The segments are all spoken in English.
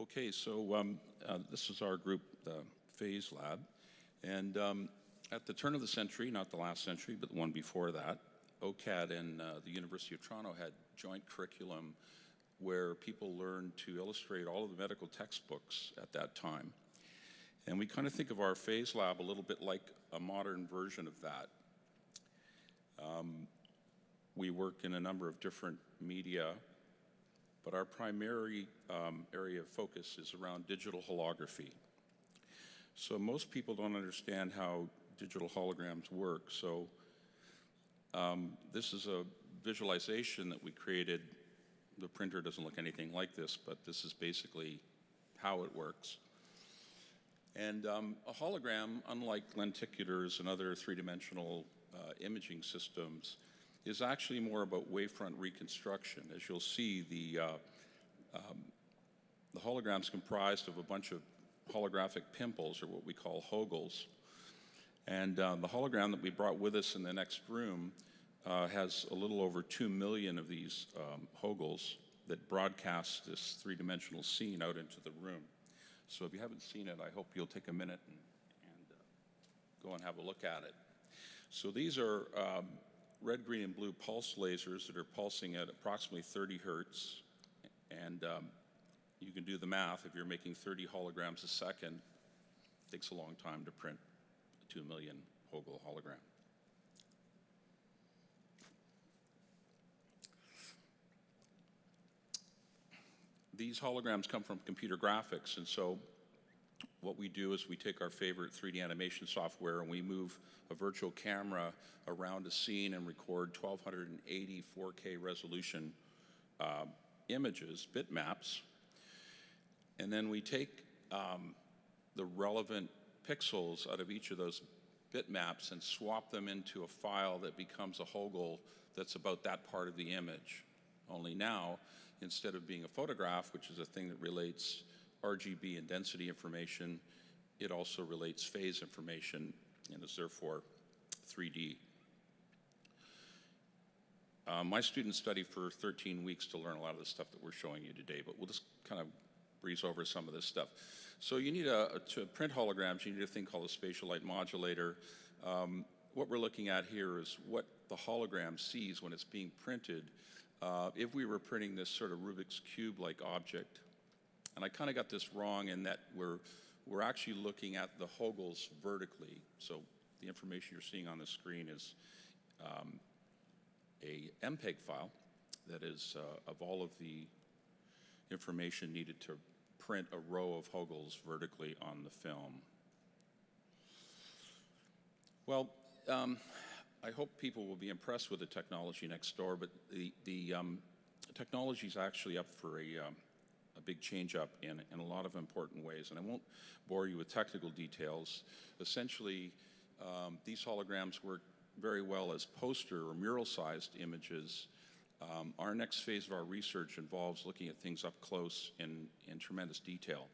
Okay, so this is our group, the Phase Lab. And at the turn of the century, not the last century, but the one before that, OCAD and the University of Toronto had joint curriculum where people learned to illustrate all of the medical textbooks at that time. And we kind of think of our Phase Lab a little bit like a modern version of that. We work in a number of different media, but our primary area of focus is around digital holography. So most people don't understand how digital holograms work. So this is a visualization that we created. The printer doesn't look anything like this, but this is basically how it works. And a hologram, unlike lenticulars and other three-dimensional imaging systems, is actually more about wavefront reconstruction. As you'll see, the hologram's comprised of a bunch of holographic pimples, or what we call hogels. And the hologram that we brought with us in the next room has a little over 2 million of these hogels that broadcast this three-dimensional scene out into the room. So if you haven't seen it, I hope you'll take a minute and go and have a look at it. So these are red, green, and blue pulse lasers that are pulsing at approximately 30 hertz. And you can do the math. If you're making 30 holograms a second, it takes a long time to print a 2 million hogel hologram. These holograms come from computer graphics, and so what we do is we take our favorite 3D animation software and we move a virtual camera around a scene and record 1280 4K resolution images, bitmaps, and then we take the relevant pixels out of each of those bitmaps and swap them into a file that becomes a hogel that's about that part of the image. Only now, instead of being a photograph, which is a thing that relates RGB and density information, it also relates phase information and is therefore 3D. My students study for 13 weeks to learn a lot of the stuff that we're showing you today, but we'll just kind of breeze over some of this stuff. So you need to print holograms, you need a thing called a spatial light modulator. What we're looking at here is what the hologram sees when it's being printed. If we were printing this sort of Rubik's Cube-like object, and I kind of got this wrong in that we're actually looking at the hogels vertically. So the information you're seeing on the screen is a MPEG file that is of all of the information needed to print a row of hogels vertically on the film. Well, I hope people will be impressed with the technology next door, but the technology is actually up for a big change-up in a lot of important ways, and I won't bore you with technical details. Essentially, these holograms work very well as poster or mural-sized images. Our next phase of our research involves looking at things up close in tremendous detail.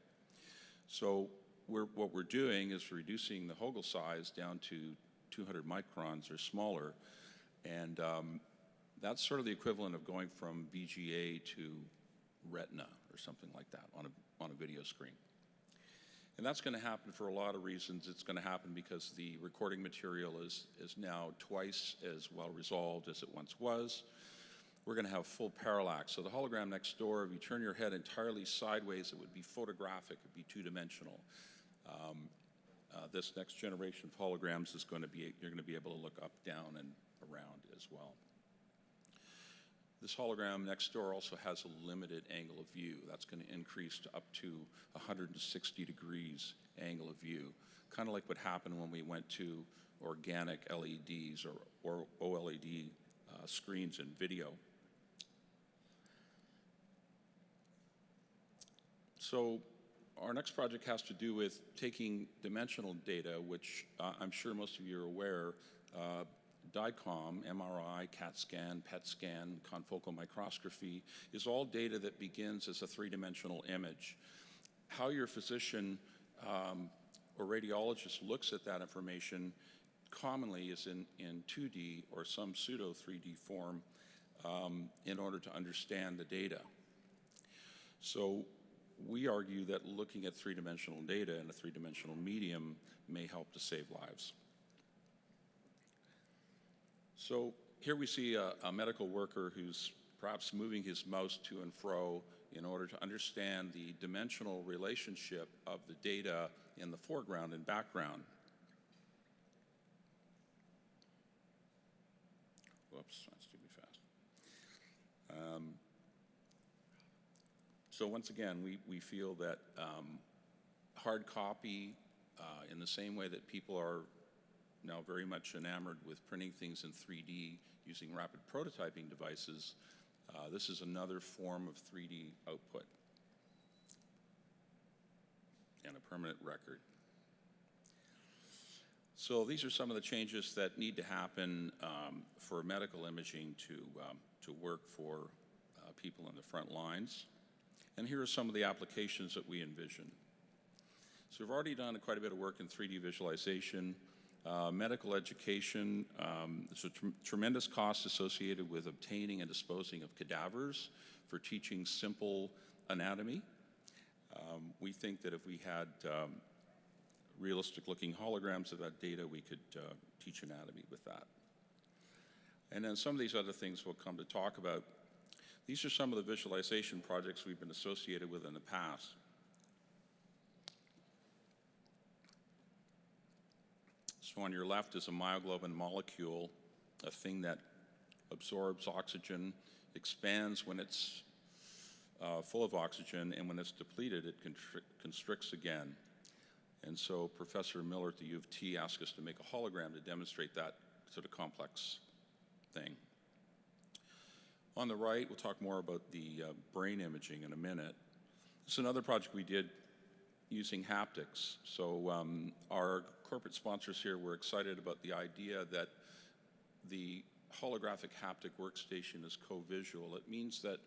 So what we're doing is reducing the hogel size down to 200 microns or smaller, and that's sort of the equivalent of going from VGA to Retina or something like that on a video screen. And that's going to happen for a lot of reasons. It's going to happen because the recording material is now twice as well resolved as it once was. We're going to have full parallax. So the hologram next door, if you turn your head entirely sideways, it would be photographic, it would be two-dimensional. This next generation of holograms is going to be, you're going to be able to look up, down, and around as well. This hologram next door also has a limited angle of view. That's going to increase to up to 160 degrees angle of view, kind of like what happened when we went to organic LEDs or OLED screens in video. So our next project has to do with taking dimensional data, which I'm sure most of you are aware, DICOM, MRI, CAT scan, PET scan, confocal microscopy is all data that begins as a three-dimensional image. How your physician or radiologist looks at that information commonly is in 2D or some pseudo 3D form in order to understand the data. So we argue that looking at three-dimensional data in a three-dimensional medium may help to save lives. So here we see a medical worker who's perhaps moving his mouse to and fro in order to understand the dimensional relationship of the data in the foreground and background. Whoops, that's too fast. So once again, we feel that hard copy, in the same way that people are now very much enamored with printing things in 3D using rapid prototyping devices, this is another form of 3D output and a permanent record. So these are some of the changes that need to happen for medical imaging to work for people in the front lines. And here are some of the applications that we envision. So we've already done quite a bit of work in 3D visualization. Medical education, there's a tremendous cost associated with obtaining and disposing of cadavers for teaching simple anatomy. We think that if we had realistic-looking holograms of that data, we could teach anatomy with that. And then some of these other things we'll come to talk about. These are some of the visualization projects we've been associated with in the past. So on your left is a myoglobin molecule, a thing that absorbs oxygen, expands when it's full of oxygen, and when it's depleted, it constricts again. And so Professor Miller at the U of T asked us to make a hologram to demonstrate that sort of complex thing. On the right, we'll talk more about the brain imaging in a minute. This is another project we did using haptics. So our corporate sponsors here were excited about the idea that the holographic haptic workstation is co-visual. It means that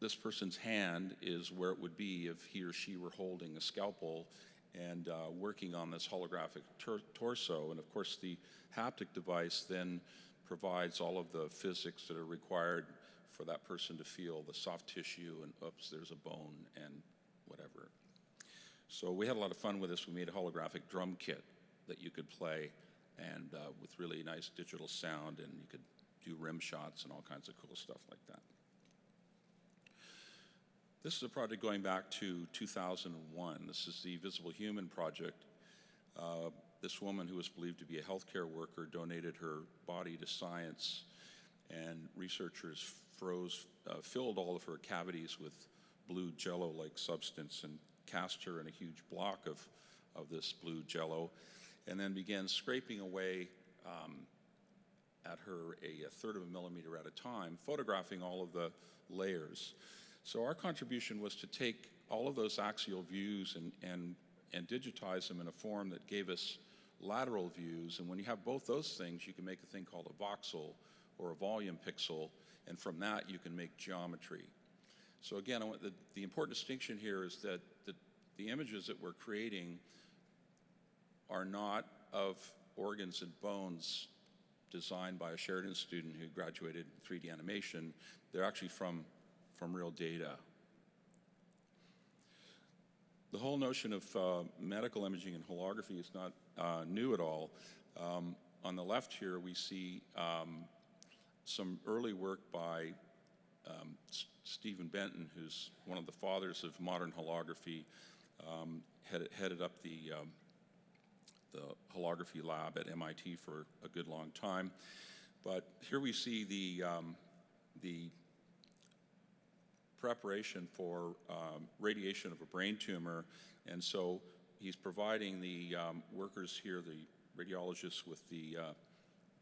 this person's hand is where it would be if he or she were holding a scalpel and working on this holographic torso. And of course, the haptic device then provides all of the physics that are required for that person to feel the soft tissue and, oops, there's a bone and whatever. So we had a lot of fun with this. We made a holographic drum kit that you could play and with really nice digital sound, and you could do rim shots and all kinds of cool stuff like that. This is a project going back to 2001. This is the Visible Human project. This woman, who was believed to be a healthcare worker, donated her body to science, and researchers filled all of her cavities with blue jello-like substance and cast her in a huge block of this blue jello, and then began scraping away at her a third of a millimeter at a time, photographing all of the layers. So our contribution was to take all of those axial views and digitize them in a form that gave us lateral views. And when you have both those things, you can make a thing called a voxel or a volume pixel, and from that you can make geometry. So again, the important distinction here is that the images that we're creating are not of organs and bones designed by a Sheridan student who graduated in 3D animation. They're actually from real data. The whole notion of medical imaging and holography is not new at all. On the left here, we see some early work by Stephen Benton, who's one of the fathers of modern holography, headed up the holography lab at MIT for a good long time. But here we see the preparation for radiation of a brain tumor, and so he's providing the workers here, the radiologists, with the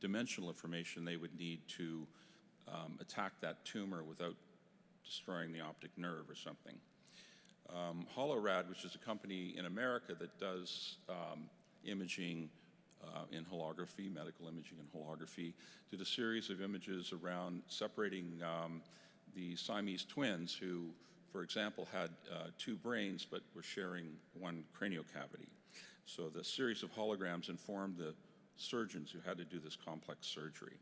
dimensional information they would need to attack that tumor without destroying the optic nerve or something. Holorad, which is a company in America that does imaging in holography, medical imaging in holography, did a series of images around separating the Siamese twins who, for example, had two brains but were sharing one cranial cavity. So the series of holograms informed the surgeons who had to do this complex surgery.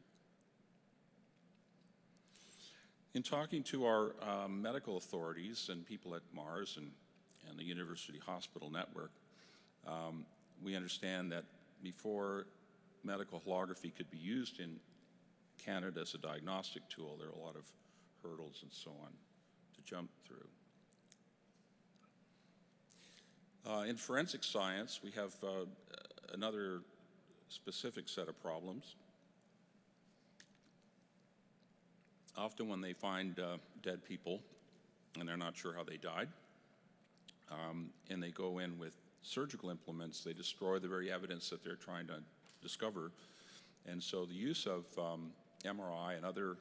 In talking to our medical authorities and people at Mars and the University Hospital Network, we understand that before medical holography could be used in Canada as a diagnostic tool, there are a lot of hurdles and so on to jump through. In forensic science, we have another specific set of problems. Often when they find dead people and they're not sure how they died, and they go in with surgical implements, they destroy the very evidence that they're trying to discover. And so the use of MRI and other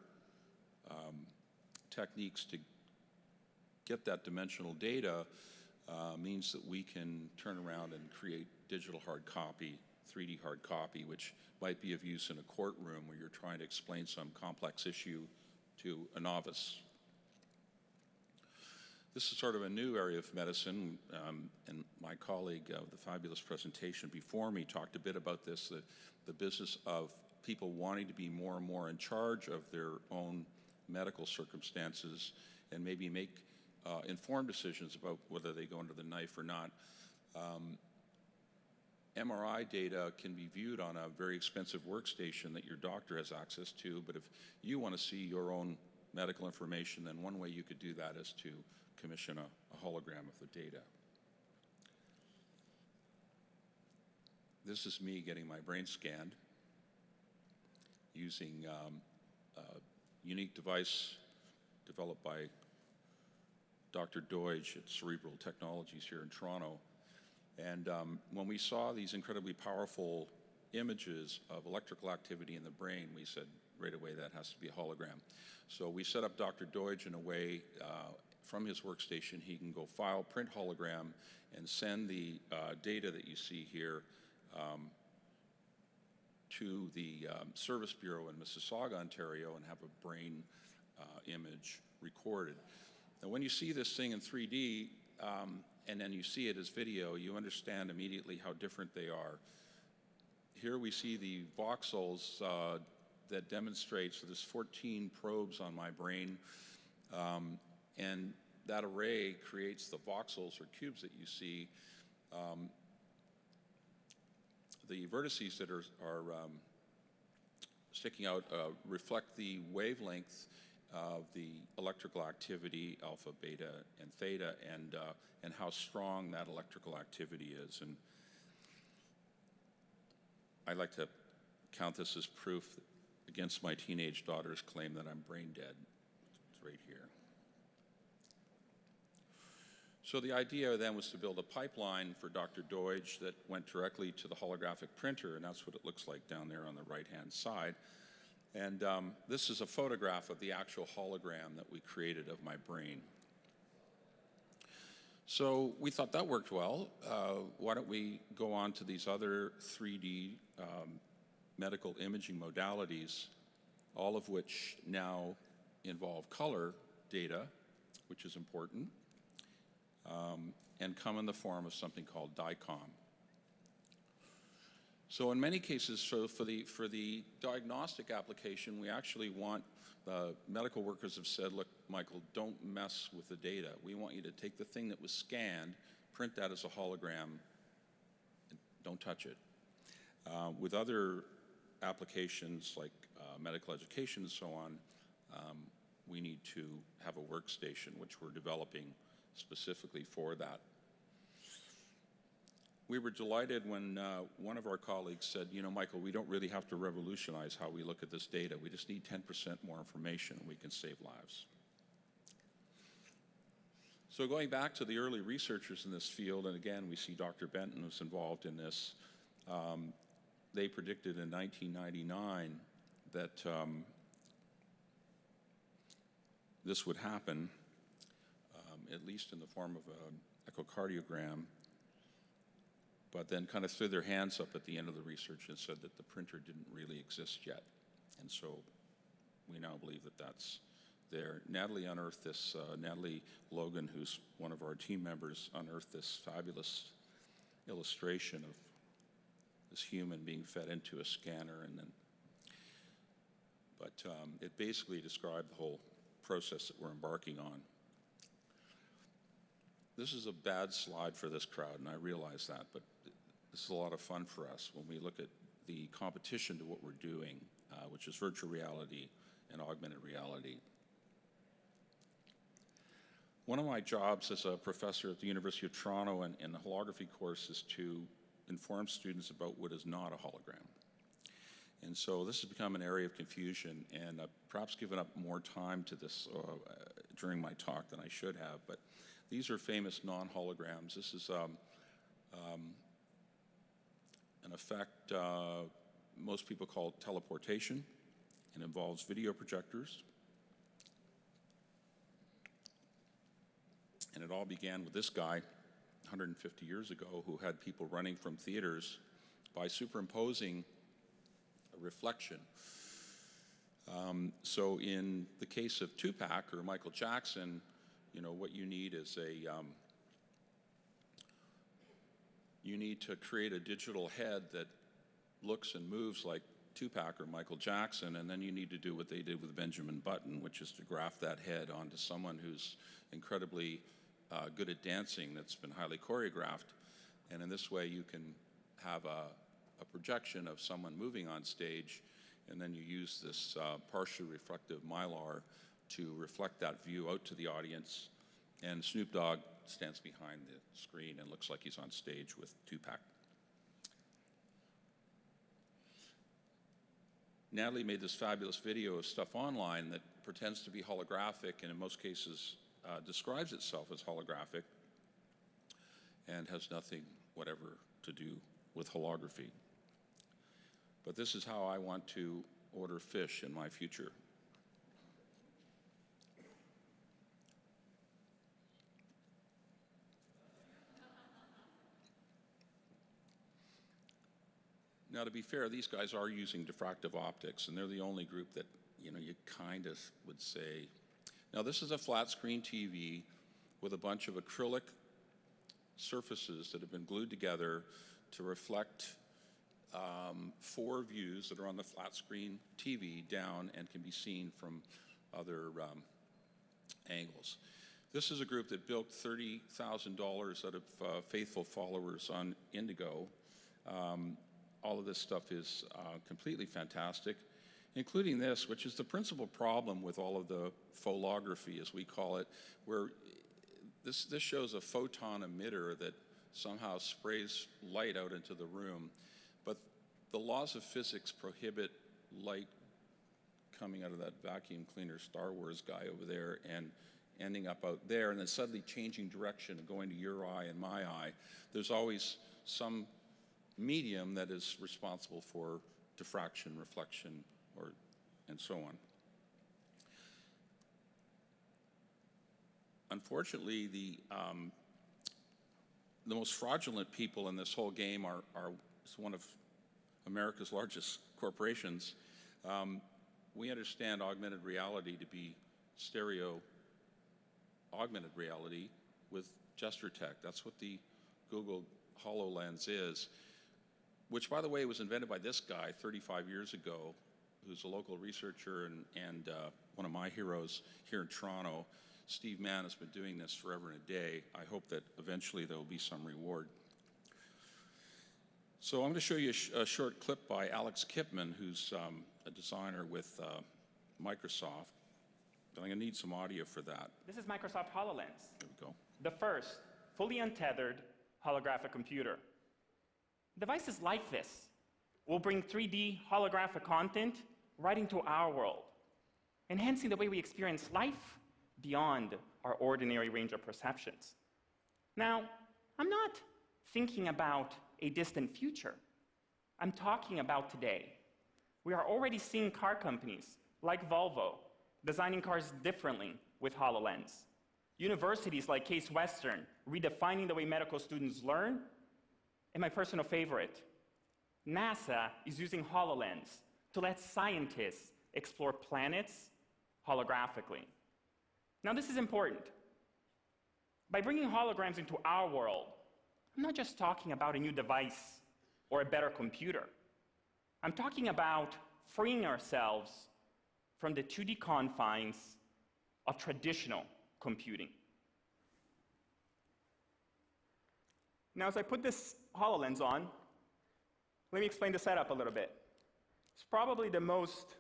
techniques to get that dimensional data means that we can turn around and create digital hard copy, 3D hard copy, which might be of use in a courtroom where you're trying to explain some complex issue to a novice. This is sort of a new area of medicine, and my colleague, the fabulous presentation before me, talked a bit about this, the business of people wanting to be more and more in charge of their own medical circumstances and maybe make informed decisions about whether they go under the knife or not. MRI data can be viewed on a very expensive workstation that your doctor has access to, but if you want to see your own medical information, then one way you could do that is to commission a hologram of the data. This is me getting my brain scanned using a unique device developed by Dr. Deutsch at Cerebral Technologies here in Toronto. And when we saw these incredibly powerful images of electrical activity in the brain, we said right away that has to be a hologram. So we set up Dr. Deutsch in a way from his workstation he can go file, print hologram, and send the data that you see here to the Service Bureau in Mississauga, Ontario, and have a brain image recorded. Now, when you see this thing in 3D, and then you see it as video, you understand immediately how different they are. Here we see the voxels that demonstrate, so there's 14 probes on my brain, and that array creates the voxels or cubes that you see. The vertices that are sticking out reflect the wavelength of the electrical activity, alpha, beta, and theta, and how strong that electrical activity is. And I like to count this as proof against my teenage daughter's claim that I'm brain dead. It's right here. So the idea then was to build a pipeline for Dr. Deutsch that went directly to the holographic printer, and that's what it looks like down there on the right-hand side. And this is a photograph of the actual hologram that we created of my brain. So we thought that worked well. Why don't we go on to these other 3D medical imaging modalities, all of which now involve color data, which is important, and come in the form of something called DICOM. So in many cases, so for the diagnostic application, we actually want, medical workers have said, look, Michael, don't mess with the data. We want you to take the thing that was scanned, print that as a hologram, and don't touch it. With other applications like medical education and so on, we need to have a workstation, which we're developing specifically for that. We were delighted when one of our colleagues said, you know, Michael, we don't really have to revolutionize how we look at this data. We just need 10% more information and we can save lives. So going back to the early researchers in this field, and again, we see Dr. Benton was involved in this, they predicted in 1999 that this would happen, at least in the form of an echocardiogram, but then kind of threw their hands up at the end of the research and said that the printer didn't really exist yet. And so we now believe that that's there. Natalie unearthed this, Natalie Logan, who's one of our team members, unearthed this fabulous illustration of this human being fed into a scanner, and then, but it basically described the whole process that we're embarking on. This is a bad slide for this crowd, and I realize that, but this is a lot of fun for us when we look at the competition to what we're doing, which is virtual reality and augmented reality. One of my jobs as a professor at the University of Toronto in the holography course is to inform students about what is not a hologram. And so this has become an area of confusion, and I've perhaps given up more time to this during my talk than I should have, but these are famous non-holograms. This is an effect most people call teleportation. It involves video projectors. And it all began with this guy 150 years ago who had people running from theaters by superimposing a reflection. So in the case of Tupac or Michael Jackson, you know, what you need is you need to create a digital head that looks and moves like Tupac or Michael Jackson, and then you need to do what they did with Benjamin Button, which is to graft that head onto someone who's incredibly good at dancing, that's been highly choreographed. And in this way, you can have a projection of someone moving on stage, and then you use this partially reflective mylar to reflect that view out to the audience. And Snoop Dogg stands behind the screen and looks like he's on stage with Tupac. Natalie made this fabulous video of stuff online that pretends to be holographic and in most cases describes itself as holographic and has nothing whatever to do with holography. But this is how I want to order fish in my future. Now, to be fair, these guys are using diffractive optics, and they're the only group that, you know, you kind of would say. Now, this is a flat screen TV with a bunch of acrylic surfaces that have been glued together to reflect 4 views that are on the flat screen TV down and can be seen from other angles. This is a group that bilked $30,000 out of faithful followers on Indigo. All of this stuff is completely fantastic, including this, which is the principal problem with all of the Fauxlography, as we call it, where this shows a photon emitter that somehow sprays light out into the room. But the laws of physics prohibit light coming out of that vacuum cleaner Star Wars guy over there and ending up out there and then suddenly changing direction and going to your eye and my eye. There's always some medium that is responsible for diffraction, reflection, and so on. Unfortunately, the most fraudulent people in this whole game are one of America's largest corporations. We understand augmented reality to be stereo augmented reality with gesture tech. That's what the Google HoloLens is, which, by the way, was invented by this guy 35 years ago, who's a local researcher and one of my heroes here in Toronto. Steve Mann has been doing this forever and a day. I hope that eventually there will be some reward. So I'm going to show you a short clip by Alex Kipman, who's a designer with Microsoft. But I'm going to need some audio for that. This is Microsoft HoloLens. There we go. The first fully untethered holographic computer. Devices like this will bring 3D holographic content right into our world, enhancing the way we experience life beyond our ordinary range of perceptions. Now, I'm not thinking about a distant future. I'm talking about today. We are already seeing car companies like Volvo designing cars differently with HoloLens. Universities like Case Western redefining the way medical students learn. And my personal favorite, NASA is using HoloLens to let scientists explore planets holographically. Now, this is important. By bringing holograms into our world, I'm not just talking about a new device or a better computer. I'm talking about freeing ourselves from the 2D confines of traditional computing. Now, as I put this HoloLens on, let me explain the setup a little bit. It's probably the most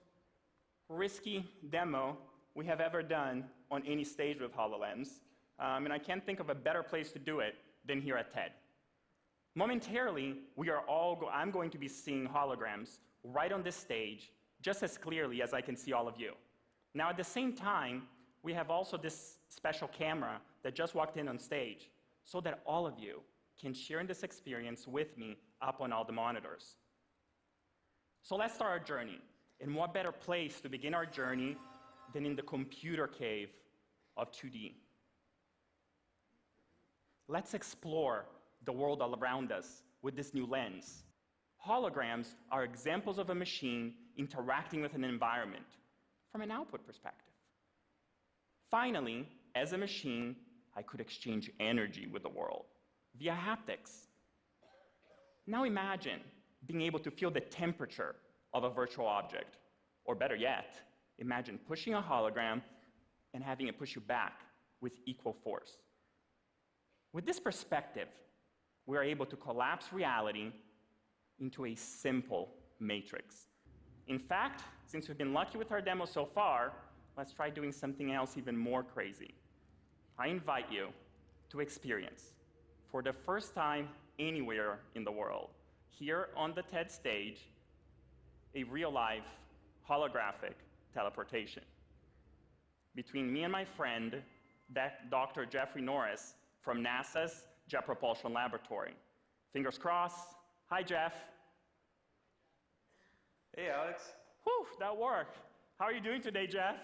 risky demo we have ever done on any stage with HoloLens, and I can't think of a better place to do it than here at TED. Momentarily, I'm going to be seeing holograms right on this stage, just as clearly as I can see all of you. Now, at the same time, we have also this special camera that just walked in on stage, so that all of you can share in this experience with me up on all the monitors. So let's start our journey. And what better place to begin our journey than in the computer cave of 2D? Let's explore the world all around us with this new lens. Holograms are examples of a machine interacting with an environment from an output perspective. Finally, as a machine, I could exchange energy with the world via haptics. Now imagine being able to feel the temperature of a virtual object, or better yet, imagine pushing a hologram and having it push you back with equal force. With this perspective, we are able to collapse reality into a simple matrix. In fact, since we've been lucky with our demo so far, let's try doing something else even more crazy. I invite you to experience, for the first time anywhere in the world, here on the TED stage, a real-life holographic teleportation between me and my friend, Dr. Jeffrey Norris from NASA's Jet Propulsion Laboratory. Fingers crossed. Hi, Jeff. Hey, Alex. Whew, that worked. How are you doing today, Jeff?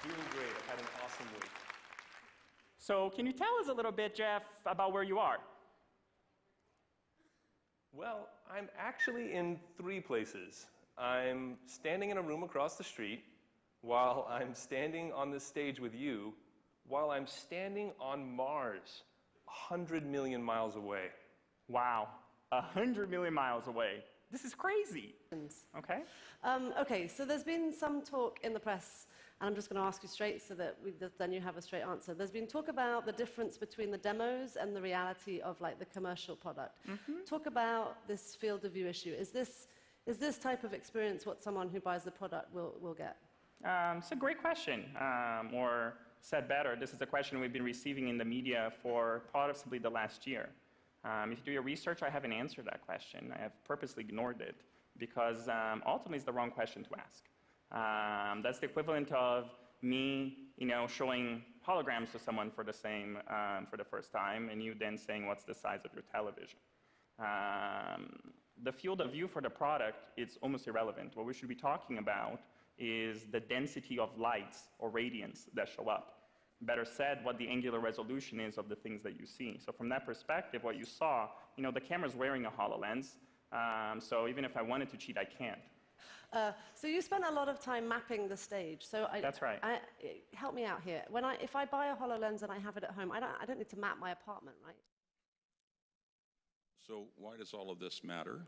Doing great. I've had an awesome week. So can you tell us a little bit, Jeff, about where you are? Well, I'm actually in 3 places. I'm standing in a room across the street, while I'm standing on this stage with you, while I'm standing on Mars, 100 million miles away. Wow, 100 million miles away. This is crazy. Okay. Okay, so there's been some talk in the press, and I'm just going to ask you straight so that then you have a straight answer. There's been talk about the difference between the demos and the reality of like the commercial product. Talk about this field of view issue. Is this type of experience what someone who buys the product will get? It's a great question, or said better, this is a question we've been receiving in the media for possibly the last year. If you do your research, I haven't answered that question. I have purposely ignored it because ultimately it's the wrong question to ask. That's the equivalent of me, showing holograms to someone for the first time, and you then saying, "What's the size of your television?" The field of view for the product is almost irrelevant. What we should be talking about is the density of lights or radiance that show up. Better said, what the angular resolution is of the things that you see. So from that perspective, what you saw, the camera's wearing a HoloLens, so even if I wanted to cheat, I can't. So you spent a lot of time mapping the stage. So That's right. Help me out here. If I buy a HoloLens and I have it at home, I don't need to map my apartment, right? So why does all of this matter?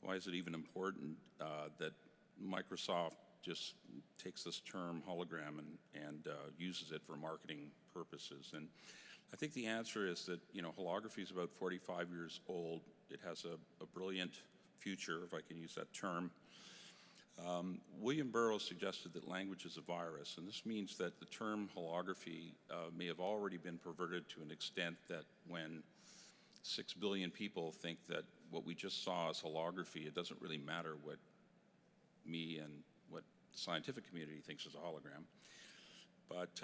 Why is it even important that Microsoft just takes this term hologram and uses it for marketing purposes? And I think the answer is that, holography is about 45 years old. It has a brilliant future, if I can use that term. William Burroughs suggested that language is a virus, and this means that the term holography may have already been perverted to an extent that when 6 billion people think that what we just saw is holography, it doesn't really matter what me and what the scientific community thinks is a hologram. But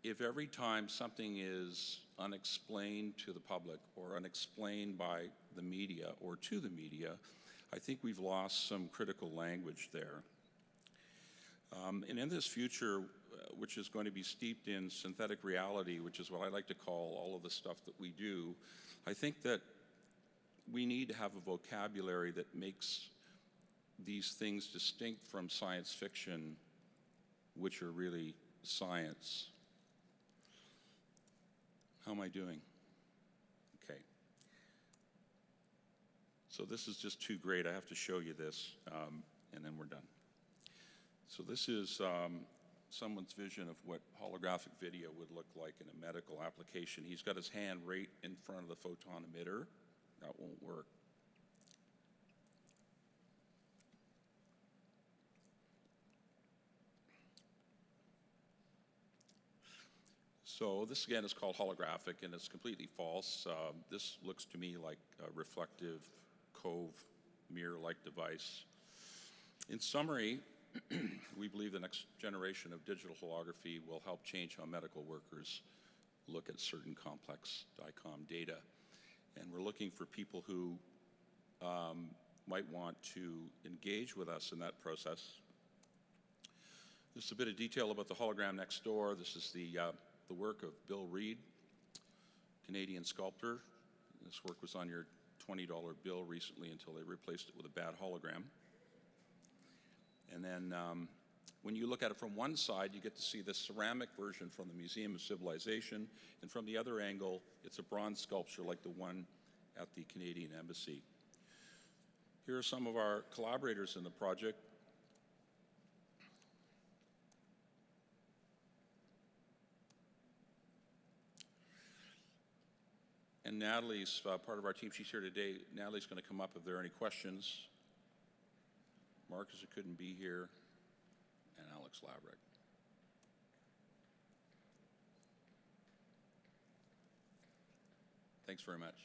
if every time something is unexplained to the public or unexplained by the media or to the media, I think we've lost some critical language there. And in this future, which is going to be steeped in synthetic reality, which is what I like to call all of the stuff that we do, I think that we need to have a vocabulary that makes these things distinct from science fiction, which are really science. How am I doing? Okay. So this is just too great. I have to show you this. and then we're done. So this is someone's vision of what holographic video would look like in a medical application. He's got his hand right in front of the photon emitter. That won't work. So this again is called holographic, and it's completely false. This looks to me like a reflective cove mirror-like device. In summary, we believe the next generation of digital holography will help change how medical workers look at certain complex DICOM data. And we're looking for people who might want to engage with us in that process. Just a bit of detail about the hologram next door. This is the work of Bill Reed, Canadian sculptor. This work was on your $20 bill recently until they replaced it with a bad hologram. And then when you look at it from one side, you get to see the ceramic version from the Museum of Civilization, and from the other angle, it's a bronze sculpture like the one at the Canadian Embassy. Here are some of our collaborators in the project. And Natalie's part of our team. She's here today. Natalie's going to come up if there are any questions. Marcus, who couldn't be here, and Alex Labrick. Thanks very much.